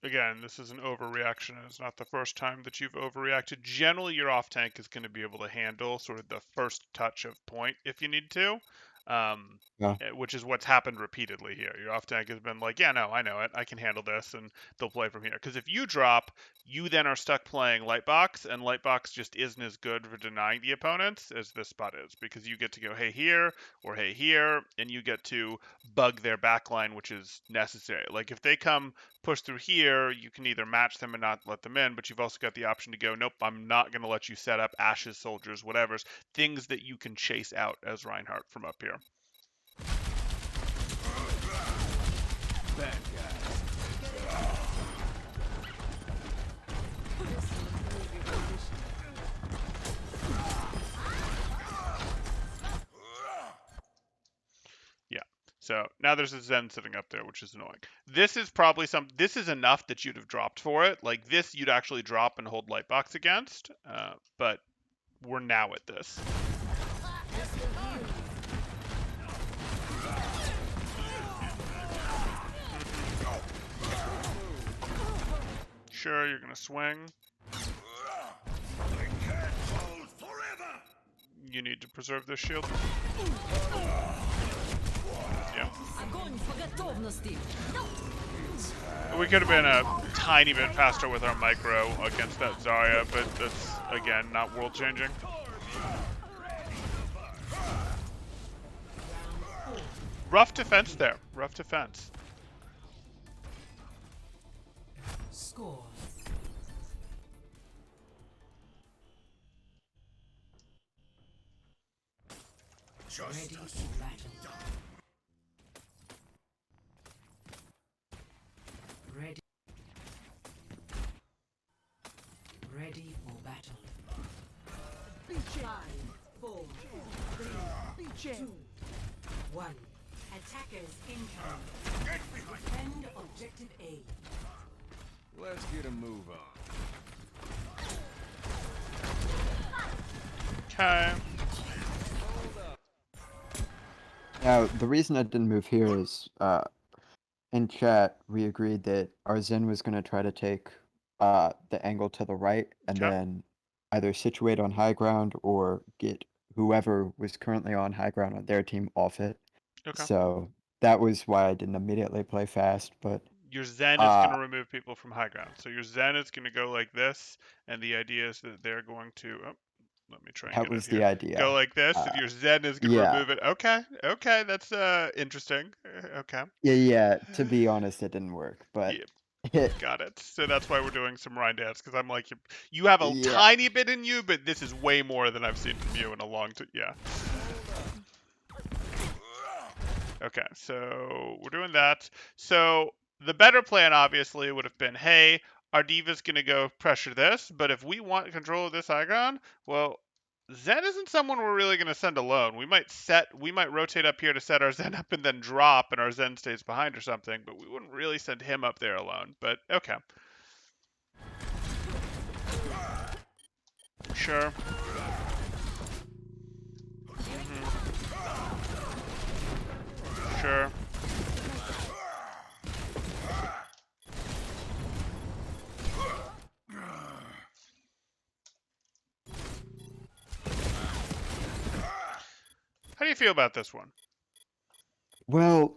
Again, this is an overreaction. It's not the first time that you've overreacted. Generally, your off tank is going to be able to handle sort of the first touch of point if you need to, which is what's happened repeatedly here. Your off tank has been like, yeah, no, I know it. I can handle this, and they'll play from here. Because if you drop, you then are stuck playing Lightbox, and Lightbox just isn't as good for denying the opponents as this spot is, because you get to go, hey, here, or hey, here, and you get to bug their backline, which is necessary. Like, if they come push through here, you can either match them and not let them in, but you've also got the option to go, nope, I'm not going to let you set up Ashes, soldiers, whatever's, things that you can chase out as Reinhart from up here. Bad guy. So now there's a Zen sitting up there, which is annoying. This is probably this is enough that you'd have dropped for it. Like this, you'd actually drop and hold Lightbox against. But we're now at this. Sure, you're gonna swing. You need to preserve this shield. Yeah. We could have been a tiny bit faster with our micro against that Zarya, but that's, again, not world-changing. Rough defense there. Rough defense. Score. Ready for battle. Ready. Ready for battle. 5, 4, 3, 2, 1. Attackers incoming. Defend objective A. Let's get a move on. Okay. Now, the reason I didn't move here is, in chat, we agreed that our Zen was going to try to take the angle to the right and Okay. then either situate on high ground or get whoever was currently on high ground on their team off it. Okay. So that was why I didn't immediately play fast, but Your Zen is going to remove people from high ground. So your Zen is going to go like this, and the idea is that they're going to... Oh, let me try and that get was it here. the idea. Go like this, and your Zen is going to yeah. remove it. Okay, okay, that's interesting. Okay. Yeah, to be honest, it didn't work, but... Yeah. Got it. So that's why we're doing some Rhine dance, because I'm like, you have a tiny bit in you, but this is way more than I've seen from you in a long time. Yeah. Okay, so we're doing that. So the better plan, obviously, would have been, hey, our Diva's going to go pressure this, but if we want control of this icon, well, Zen isn't someone we're really going to send alone. We might rotate up here to set our Zen up and then drop, and our Zen stays behind or something, but we wouldn't really send him up there alone. But, okay. Sure. Sure. How do you feel about this one? Well,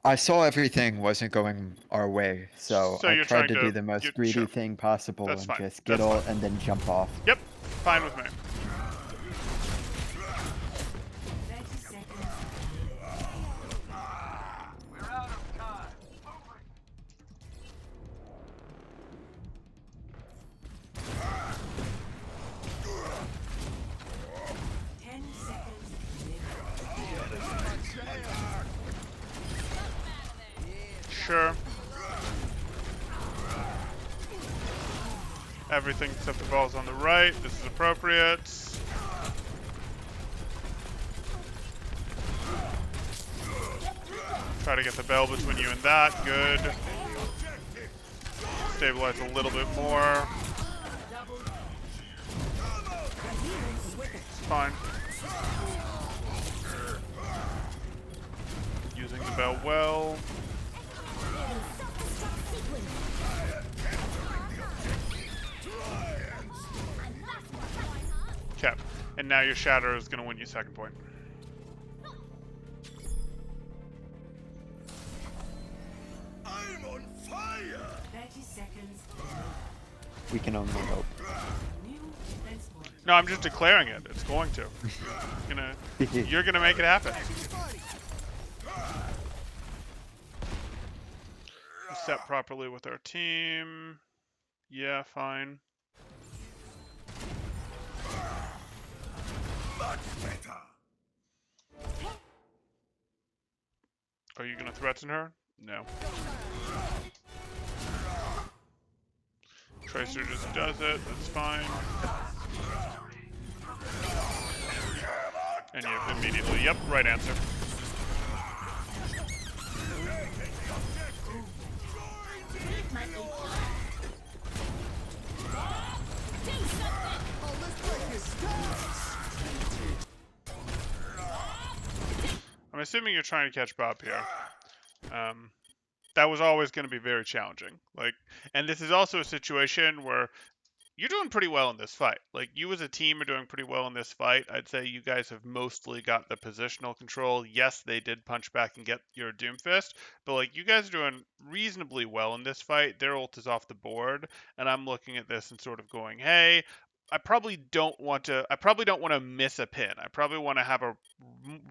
I saw everything wasn't going our way, so I you're tried trying to do the most greedy sure. thing possible That's and fine. just get all and then jump off. Yep, fine with me. 30 seconds. We're out of time. 10 seconds. Sure. Everything except the ball's on the right. This is appropriate. Try to get the bell between you and that. Good. Stabilize a little bit more. Fine. Using the bell well. Okay, and now your Shatter is going to win you second point. I'm on fire. 30 seconds. We can only hope. New defense point. No, I'm just declaring it. It's going to. You're gonna make it happen. Set properly with our team. Yeah, fine. Much better. Are you gonna threaten her? No. Tracer just does it. That's fine. And you immediately, yep, right answer. assuming you're trying to catch Bob here. That was always going to be very challenging. Like, and this is also a situation where you're doing pretty well in this fight. Like, you as a team are doing pretty well in this fight. I'd say you guys have mostly got the positional control. Yes, they did punch back and get your Doomfist, but like, you guys are doing reasonably well in this fight. Their ult is off the board, and I'm looking at this and sort of going, hey, I probably don't want to miss a pin. I probably want to have a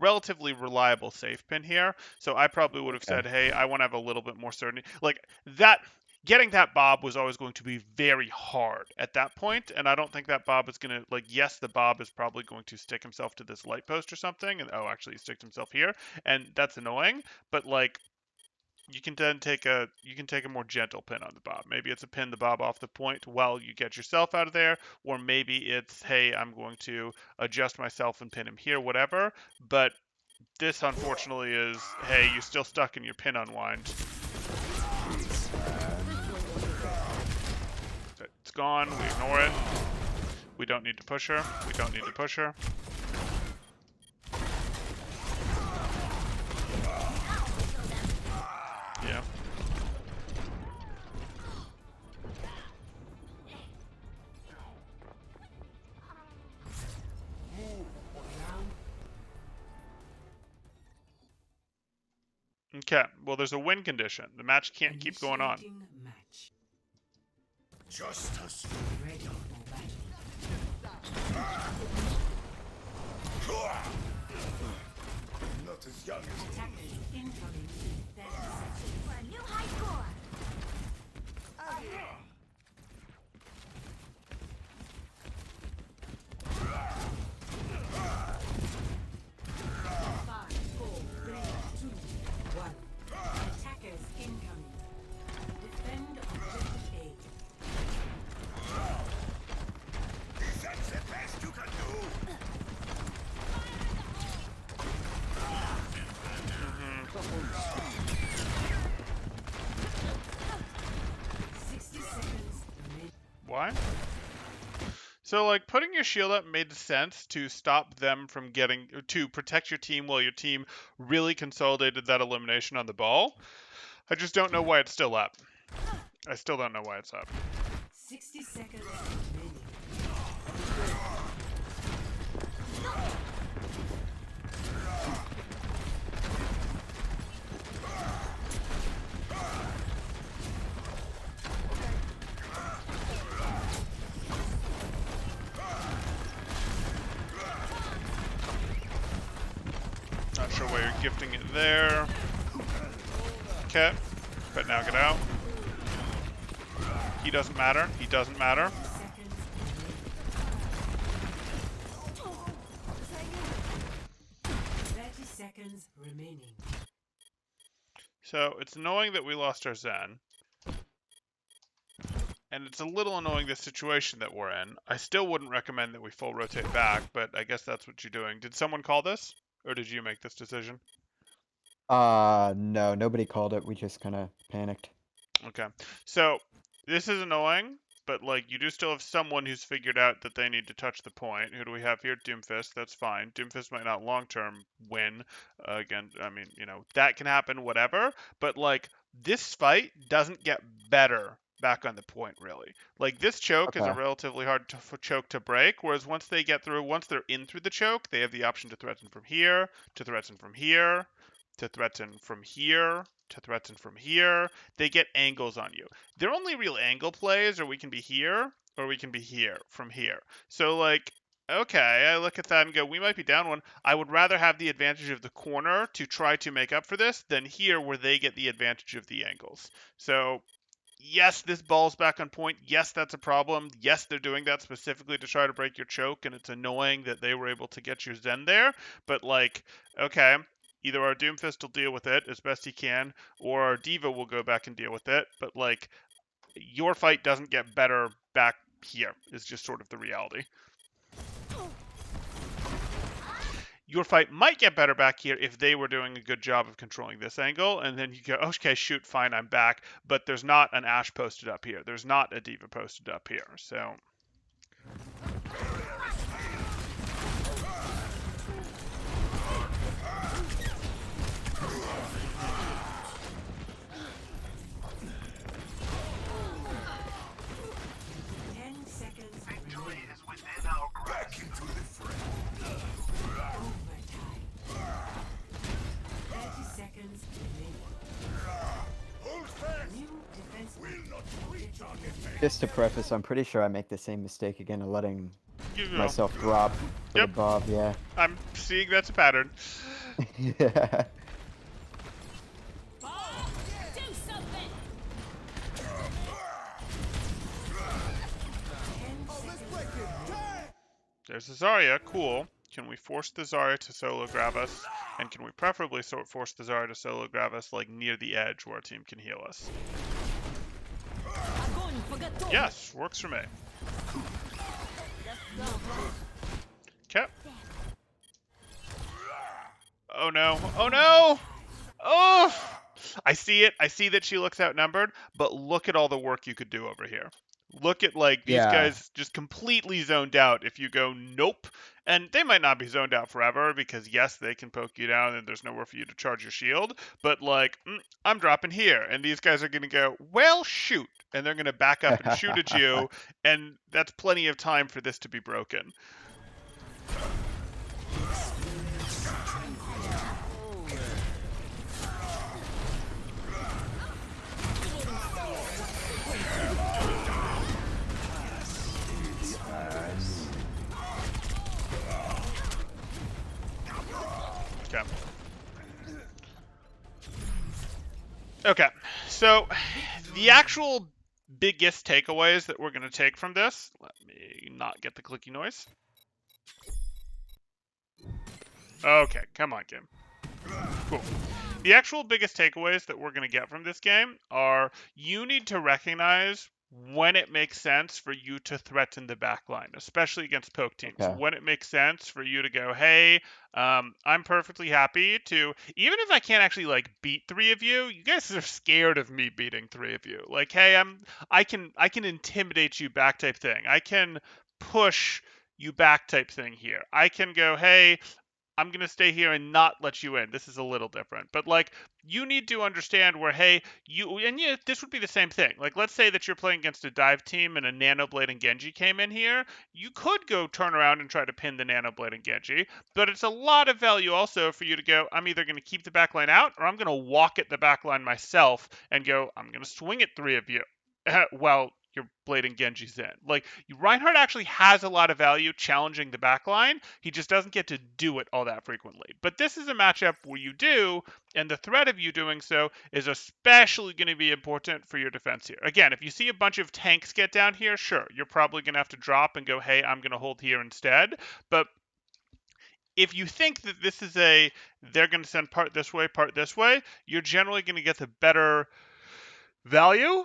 relatively reliable safe pin here. So I probably would have said, hey, I want to have a little bit more certainty. Like that, getting that Bob was always going to be very hard at that point, and I don't think that Bob is going to, like, yes, the Bob is probably going to stick himself to this light post or something, and oh, actually he sticks himself here, and that's annoying, but like, you can then take a more gentle pin on the Bob. Maybe it's a pin the Bob off the point while you get yourself out of there, or maybe it's, hey, I'm going to adjust myself and pin him here, whatever. But this, unfortunately, is, hey, you're still stuck in your pin unwind. It's gone. We ignore it. We don't need to push her. We don't need to push her. Yeah. Okay, well, there's a win condition. The match can't keep going on. Match. Justice. Ready for battle. Not as young as Attackers incoming. 30 seconds. For a new high score. 5, 4, 3, 2, 1. Attackers incoming. Defend objective A. that's the best you can do. 60 seconds remaining. Why? So, like, putting your shield up made sense to stop them from to protect your team while your team really consolidated that elimination on the ball. I just don't know why it's still up. I still don't know why it's up. 60 seconds remaining. Not sure why you're gifting it there. Okay, but now get out. He doesn't matter. He doesn't matter. Seconds remaining. 30 seconds remaining. So it's annoying that we lost our Zen. And it's a little annoying this situation that we're in. I still wouldn't recommend that we full rotate back, but I guess that's what you're doing. Did someone call this? Or did you make this decision? No, nobody called it. We just kind of panicked. Okay. So this is annoying, but like you do still have someone who's figured out that they need to touch the point. Who do we have here? Doomfist. That's fine. Doomfist might not long-term win. Again, I mean, you know, that can happen, whatever. But like this fight doesn't get better back on the point, really. Like this choke is a Okay. relatively hard choke to break, whereas once they're in through the choke, they have the option to threaten from here, to threaten from here, to threaten from here, to threaten from here. They get angles on you. Their only real angle plays are we can be here, or we can be here, from here. So like, okay, I look at that and go, we might be down one. I would rather have the advantage of the corner to try to make up for this than here where they get the advantage of the angles. So yes, this ball's back on point. Yes, that's a problem. Yes, they're doing that specifically to try to break your choke, and it's annoying that they were able to get your Zen there. But, like, okay, either our Doomfist will deal with it as best he can, or our Diva will go back and deal with it. But, like, your fight doesn't get better back here, is just sort of the reality. Your fight might get better back here if they were doing a good job of controlling this angle, and then you go, okay, shoot, fine, I'm back, but there's not an Ashe posted up here. There's not a Diva posted up here, so... Just to preface, I'm pretty sure I make the same mistake again of letting You know. myself drop for Yep. the bob. Yeah. I'm seeing that's a pattern. Yeah. Do something! There's a Zarya. Cool. Can we force the Zarya to solo grab us? And can we preferably force the Zarya to solo grab us like near the edge where our team can heal us? Yes, works for me. Okay. Oh no. Oh no! Oh! I see it. I see that she looks outnumbered, but look at all the work you could do over here. Look at, like, these Yeah. guys just completely zoned out if you go nope. And they might not be zoned out forever because, yes, they can poke you down and there's nowhere for you to charge your shield. But, like, I'm dropping here. And these guys are going to go, well, shoot. And they're going to back up and shoot at you. And that's plenty of time for this to be broken. Okay. Okay, so the actual biggest takeaways that we're going to take from this, let me not get the clicky noise. Okay, come on, game. Cool. The actual biggest takeaways that we're going to get from this game are you need to recognize when it makes sense for you to threaten the backline, especially against poke teams. Okay. When it makes sense for you to go, hey, I'm perfectly happy to, even if I can't actually like beat three of you, you guys are scared of me beating three of you. Like, hey, I can intimidate you back type thing. I can push you back type thing here. I can go, hey, I'm going to stay here and not let you in. This is a little different. But, like, you need to understand where, hey, this would be the same thing. Like, let's say that you're playing against a dive team and a Nanoblade and Genji came in here. You could go turn around and try to pin the Nanoblade and Genji. But it's a lot of value also for you to go, I'm either going to keep the backline out or I'm going to walk at the backline myself and go, I'm going to swing at three of you. Well, your Blade and Genji's in. Like, Reinhardt actually has a lot of value challenging the backline. He just doesn't get to do it all that frequently. But this is a matchup where you do, and the threat of you doing so is especially going to be important for your defense here. Again, if you see a bunch of tanks get down here, sure, you're probably going to have to drop and go, hey, I'm going to hold here instead. But if you think that this is they're going to send part this way, you're generally going to get the better value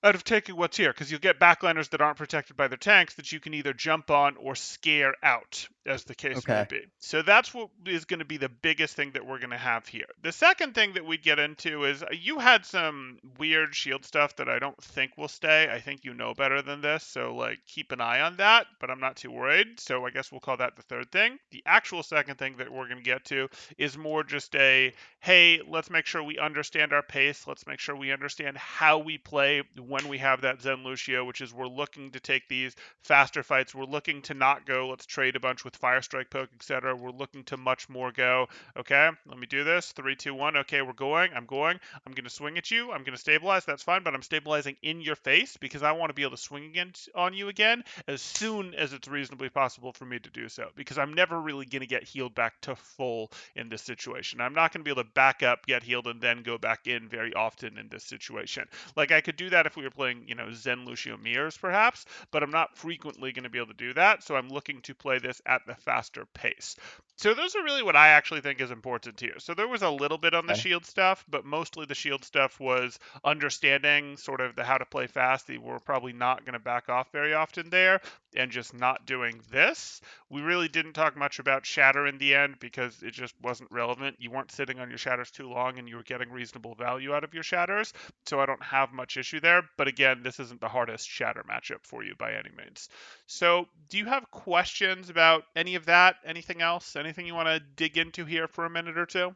out of taking what's here, because you'll get backliners that aren't protected by their tanks that you can either jump on or scare out, as the case may Okay. be. So that's what is going to be the biggest thing that we're going to have here. The second thing that we get into is you had some weird shield stuff that I don't think will stay. I think you know better than this, so like keep an eye on that, but I'm not too worried. So I guess we'll call that the third thing. The actual second thing that we're going to get to is more just hey, let's make sure we understand our pace. Let's make sure we understand how we play when we have that Zen Lucio, which is we're looking to take these faster fights. We're looking to not go, let's trade a bunch with Fire Strike poke, etc. We're looking to much more go, okay, let me do this. 3, 2, 1. Okay, we're going. I'm going to swing at you. I'm going to stabilize. That's fine, but I'm stabilizing in your face because I want to be able to swing again on you again as soon as it's reasonably possible for me to do so, because I'm never really going to get healed back to full in this situation. I'm not going to be able to back up, get healed, and then go back in very often in this situation. Like, I could do that if we were playing, Zen Lucio mirrors, perhaps, but I'm not frequently going to be able to do that, so I'm looking to play this at the faster pace. So those are really what I actually think is important here. So there was a little bit on the Okay. shield stuff, but mostly the shield stuff was understanding sort of the how to play fast. We're probably not going to back off very often there, and just not doing this. We really didn't talk much about shatter in the end because it just wasn't relevant. You weren't sitting on your shatters too long and you were getting reasonable value out of your shatters, so I don't have much issue there. But again, this isn't the hardest shatter matchup for you by any means. So do you have questions about any of that? Anything else? Anything you want to dig into here for a minute or two?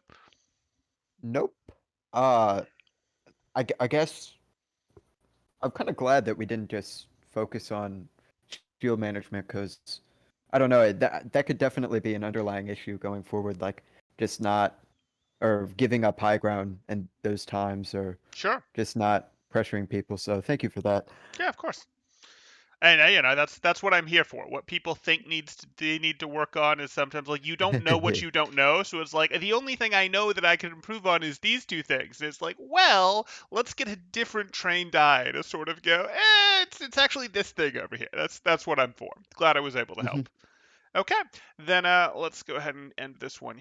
Nope. I guess I'm kind of glad that we didn't just focus on shield management because I don't know, that could definitely be an underlying issue going forward, like just not or giving up high ground in those times, or Sure. just not pressuring people. So thank you for that. Yeah, of course. And that's what I'm here for. What people think they need to work on is sometimes like you don't know what you don't know, so it's like the only thing I know that I can improve on is these two things. And it's like, well, let's get a different trained eye to sort of go, it's actually this thing over here. That's what I'm for. Glad I was able to help. Okay, then let's go ahead and end this one